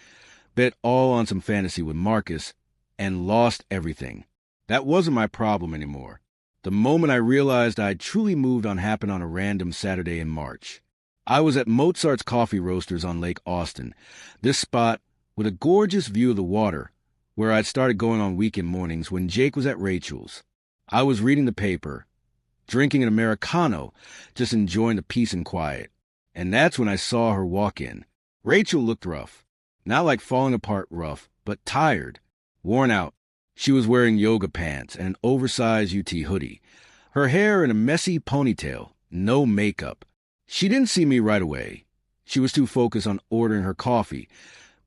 bet all on some fantasy with Marcus, and lost everything. That wasn't my problem anymore. The moment I realized I'd truly moved on happened on a random Saturday in March. I was at Mozart's Coffee Roasters on Lake Austin, this spot with a gorgeous view of the water, where I'd started going on weekend mornings when Jake was at Rachel's. I was reading the paper, drinking an Americano, just enjoying the peace and quiet. And that's when I saw her walk in. Rachel looked rough. Not like falling apart rough, but tired, worn out. She was wearing yoga pants and an oversized UT hoodie. Her hair in a messy ponytail, no makeup. She didn't see me right away. She was too focused on ordering her coffee,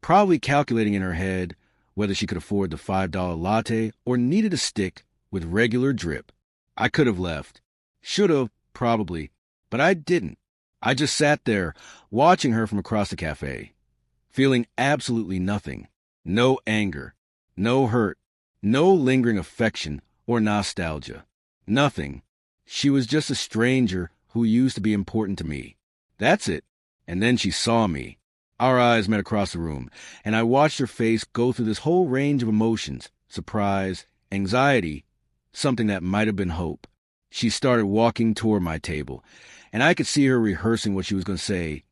probably calculating in her head whether she could afford the $5 latte or needed a stick with regular drip. I could have left. Should have, probably, but I didn't. I just sat there, watching her from across the cafe, feeling absolutely nothing. No anger, no hurt, no lingering affection or nostalgia. Nothing. She was just a stranger who used to be important to me. That's it. And then she saw me. Our eyes met across the room, and I watched her face go through this whole range of emotions: surprise, anxiety, something that might have been hope. She started walking toward my table, and I could see her rehearsing what she was going to say,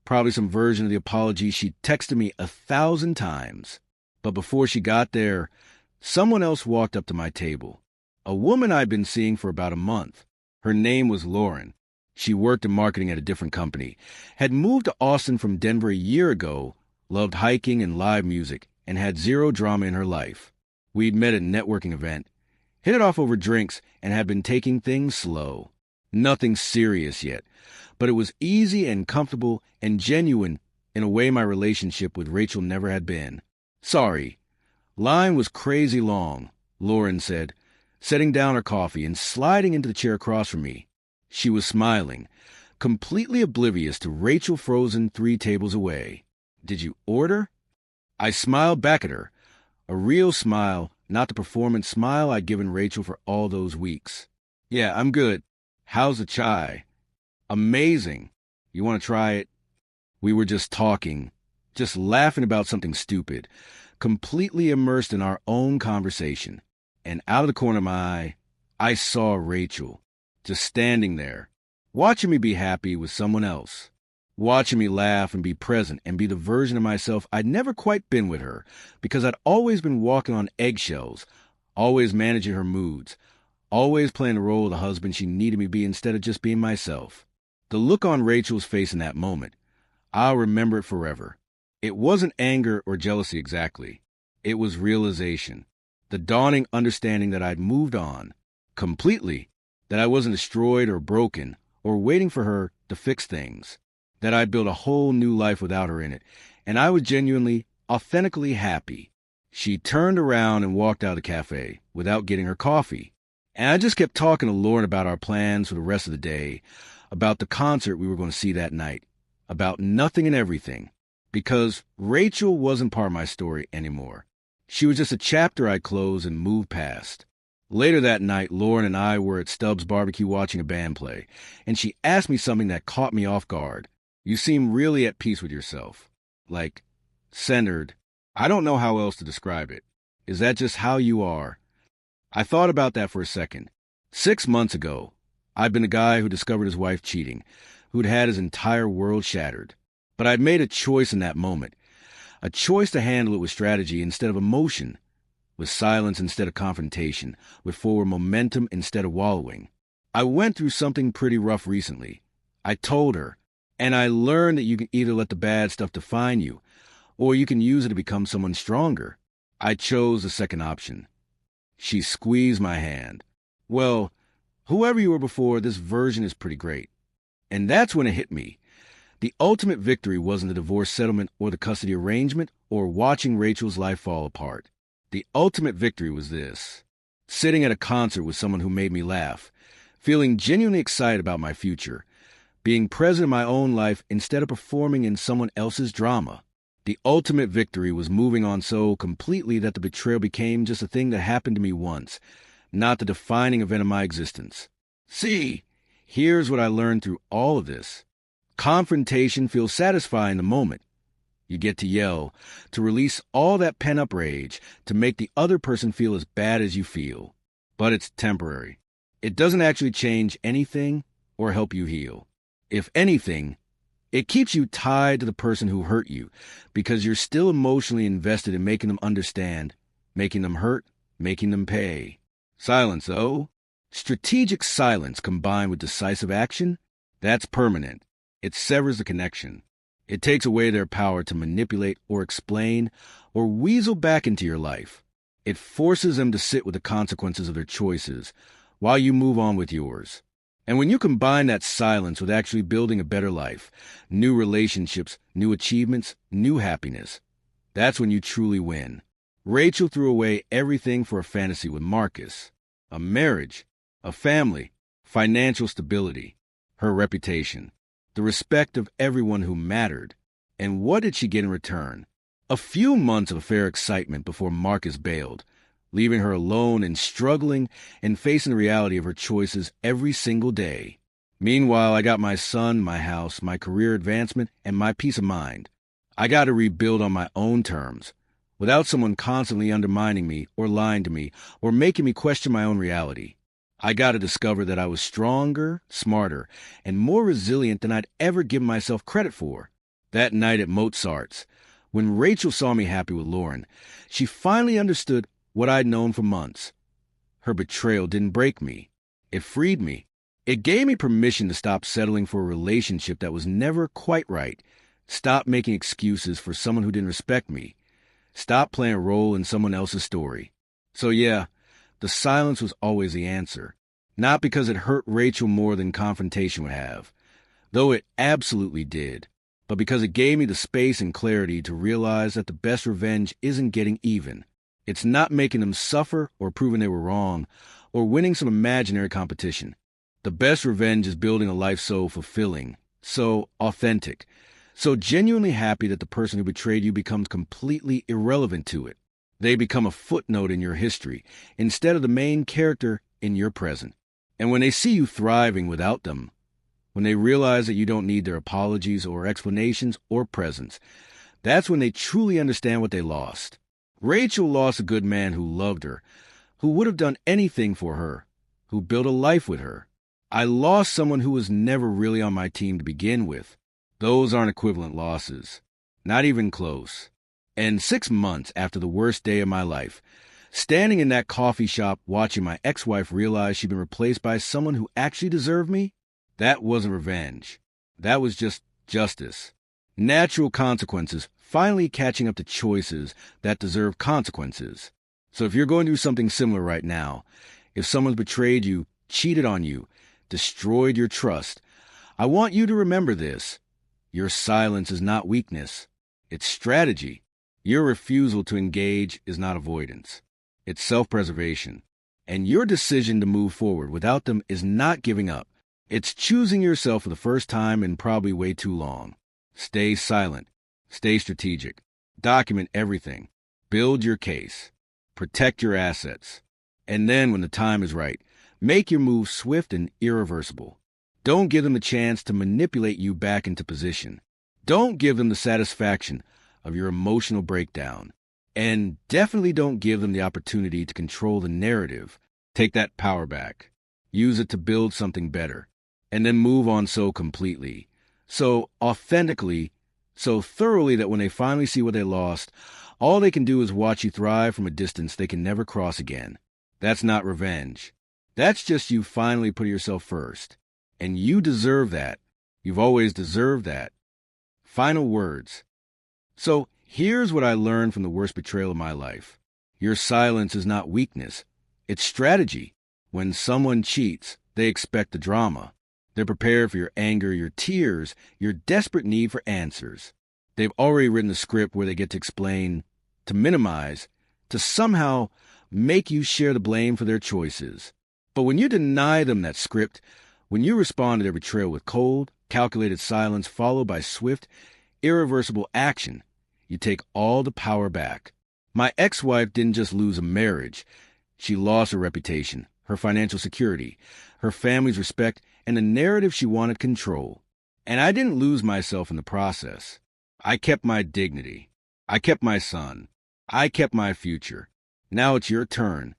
probably some version of the apology she'd texted me 1,000 times. But before she got there, someone else walked up to my table. A woman I'd been seeing for about a month. Her name was Lauren. She worked in marketing at a different company, had moved to Austin from Denver a year ago, loved hiking and live music, and had zero drama in her life. We'd met at a networking event, hit it off over drinks, and had been taking things slow. Nothing serious yet, but it was easy and comfortable and genuine in a way my relationship with Rachel never had been. Sorry. Line was crazy long, Lauren said, setting down her coffee and sliding into the chair across from me. She was smiling, completely oblivious to Rachel frozen 3 tables away. Did you order? I smiled back at her, a real smile, not the performance smile I'd given Rachel for all those weeks. Yeah, I'm good. How's the chai? Amazing. You want to try it? We were just talking, just laughing about something stupid, completely immersed in our own conversation. And out of the corner of my eye, I saw Rachel, just standing there, watching me be happy with someone else, watching me laugh and be present and be the version of myself I'd never quite been with her, because I'd always been walking on eggshells, always managing her moods, always playing the role of the husband she needed me to be instead of just being myself. The look on Rachel's face in that moment, I'll remember it forever. It wasn't anger or jealousy exactly. It was realization, the dawning understanding that I'd moved on, completely, that I wasn't destroyed or broken or waiting for her to fix things, that I'd built a whole new life without her in it, and I was genuinely, authentically happy. She turned around and walked out of the cafe without getting her coffee. And I just kept talking to Lauren about our plans for the rest of the day, about the concert we were going to see that night, about nothing and everything, because Rachel wasn't part of my story anymore. She was just a chapter I closed and moved past. Later that night, Lauren and I were at Stubbs' barbecue watching a band play, and she asked me something that caught me off guard. You seem really at peace with yourself. Like, centered. I don't know how else to describe it. Is that just how you are? I thought about that for a second. 6 months ago, I'd been a guy who discovered his wife cheating, who'd had his entire world shattered. But I'd made a choice in that moment, a choice to handle it with strategy instead of emotion, with silence instead of confrontation, with forward momentum instead of wallowing. I went through something pretty rough recently. I told her, and I learned that you can either let the bad stuff define you, or you can use it to become someone stronger. I chose the second option. She squeezed my hand. Well, whoever you were before, this version is pretty great. And that's when it hit me. The ultimate victory wasn't the divorce settlement or the custody arrangement or watching Rachel's life fall apart. The ultimate victory was this: sitting at a concert with someone who made me laugh, feeling genuinely excited about my future, being present in my own life instead of performing in someone else's drama. The ultimate victory was moving on so completely that the betrayal became just a thing that happened to me once, not the defining event of my existence. See, here's what I learned through all of this. Confrontation feels satisfying in the moment. You get to yell, to release all that pent-up rage, to make the other person feel as bad as you feel. But it's temporary. It doesn't actually change anything or help you heal. If anything, it keeps you tied to the person who hurt you because you're still emotionally invested in making them understand, making them hurt, making them pay. Silence, though. Strategic silence combined with decisive action, that's permanent. It severs the connection. It takes away their power to manipulate or explain or weasel back into your life. It forces them to sit with the consequences of their choices while you move on with yours. And when you combine that silence with actually building a better life, new relationships, new achievements, new happiness, that's when you truly win. Rachel threw away everything for a fantasy with Marcus. A marriage, a family, financial stability, her reputation, the respect of everyone who mattered. And what did she get in return? A few months of affair excitement before Marcus bailed, leaving her alone and struggling and facing the reality of her choices every single day. Meanwhile, I got my son, my house, my career advancement, and my peace of mind. I got to rebuild on my own terms, without someone constantly undermining me or lying to me or making me question my own reality. I got to discover that I was stronger, smarter, and more resilient than I'd ever given myself credit for. That night at Mozart's, when Rachel saw me happy with Lauren, she finally understood what I'd known for months. Her betrayal didn't break me. It freed me. It gave me permission to stop settling for a relationship that was never quite right, stop making excuses for someone who didn't respect me, stop playing a role in someone else's story. So yeah, the silence was always the answer. Not because it hurt Rachel more than confrontation would have, though it absolutely did, but because it gave me the space and clarity to realize that the best revenge isn't getting even. It's not making them suffer or proving they were wrong or winning some imaginary competition. The best revenge is building a life so fulfilling, so authentic, so genuinely happy that the person who betrayed you becomes completely irrelevant to it. They become a footnote in your history instead of the main character in your present. And when they see you thriving without them, when they realize that you don't need their apologies or explanations or presence, that's when they truly understand what they lost. Rachel lost a good man who loved her, who would have done anything for her, who built a life with her. I lost someone who was never really on my team to begin with. Those aren't equivalent losses. Not even close. And 6 months after the worst day of my life, standing in that coffee shop watching my ex-wife realize she'd been replaced by someone who actually deserved me, that wasn't revenge. That was just justice. Natural consequences finally catching up to choices that deserve consequences. So if you're going through something similar right now, if someone's betrayed you, cheated on you, destroyed your trust, I want you to remember this. Your silence is not weakness. It's strategy. Your refusal to engage is not avoidance. It's self-preservation. And your decision to move forward without them is not giving up. It's choosing yourself for the first time in probably way too long. Stay silent. Stay strategic. Document everything. Build your case. Protect your assets. And then, when the time is right, make your move swift and irreversible. Don't give them the chance to manipulate you back into position. Don't give them the satisfaction of your emotional breakdown. And definitely don't give them the opportunity to control the narrative. Take that power back. Use it to build something better. And then move on so completely, so authentically, so thoroughly that when they finally see what they lost, all they can do is watch you thrive from a distance they can never cross again. That's not revenge. That's just you finally putting yourself first. And you deserve that. You've always deserved that. Final words. So here's what I learned from the worst betrayal of my life. Your silence is not weakness. It's strategy. When someone cheats, they expect the drama. They're prepared for your anger, your tears, your desperate need for answers. They've already written the script where they get to explain, to minimize, to somehow make you share the blame for their choices. But when you deny them that script, when you respond to their betrayal with cold, calculated silence followed by swift, irreversible action, you take all the power back. My ex-wife didn't just lose a marriage. She lost her reputation, her financial security, her family's respect, and the narrative she wanted control. And I didn't lose myself in the process. I kept my dignity. I kept my son. I kept my future. Now it's your turn.